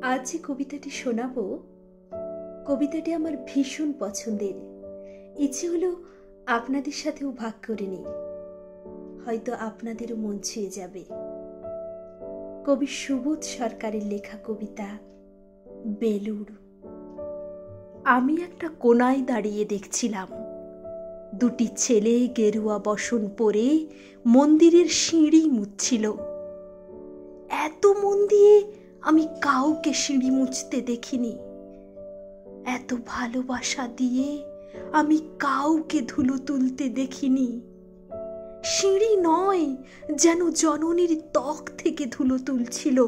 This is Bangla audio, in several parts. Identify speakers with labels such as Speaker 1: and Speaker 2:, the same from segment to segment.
Speaker 1: আজ যে কবিতাটি শোনাবো, কবিতাটি আমার ভীষণ পছন্দের। ইচ্ছে হলো আপনাদের সাথেও ভাগ করে নিই, হয়তো আপনাদেরও মন ছুঁয়ে যাবে। কবি সুবোধ সরকারের লেখা কবিতা বেলুড়। আমি একটা কোণায় দাঁড়িয়ে দেখছিলাম দুটি ছেলে গেরুয়া বসন পরে মন্দিরের সিঁড়ি মুছছিল। এত মন দিয়ে আমি কাউকে সিঁড়ি মুছতে দেখিনি। এত ভালোবাসা দিয়ে আমি কাউকে ধুলো তুলতে দেখিনি। সিঁড়ি নয়, যেন জননীর ত্বক থেকে ধুলো তুলছিল।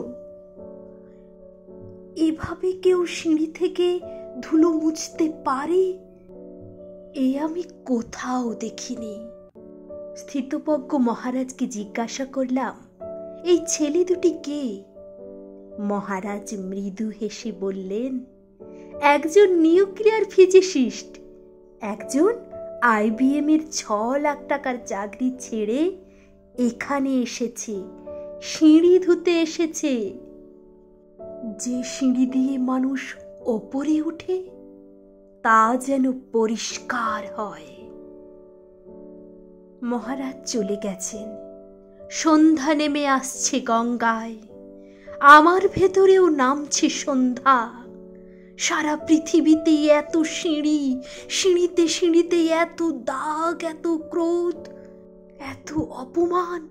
Speaker 1: এভাবে কেউ সিঁড়ি থেকে ধুলো মুছতে পারে এ আমি কোথাও দেখিনি। স্থিতপ্রজ্ঞ মহারাজকে জিজ্ঞাসা করলাম, এই ছেলে দুটি কে? মহারাজ মৃদু হেসে বললেন, একজন নিউক্লিয়ার ফিজিসিস্ট, একজন IBM এর 6 লাখ টাকার চাকরি ছেড়ে এখানে এসেছে, সিঁড়ি ধুতে এসেছে। যে সিঁড়ি দিয়ে মানুষ ওপরে ওঠে তা যেন পরিষ্কার হয়। মহারাজ চলে গেছেন। সন্ধ্যা নেমে আসছে গঙ্গায়, আমার ভেতরেও নামছে সন্ধ্যা। সারা পৃথিবীতে এত সিঁড়ি, সিঁড়িতে সিঁড়িতে এত দাগ, এত ক্রোধ, এত অপমান।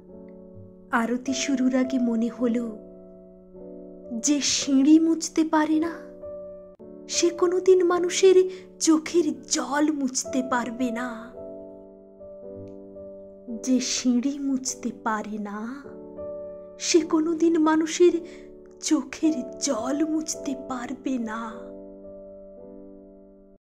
Speaker 1: আরতি শুরুর আগে মনে হলো, যে সিঁড়ি মুছতে পারে না সে কোনোদিন মানুষের চোখের জল মুছতে পারবে না। যে সিঁড়ি মুছতে পারে না সে কোনোদিন মানুষের চোখের জল মুছতে পারবে না।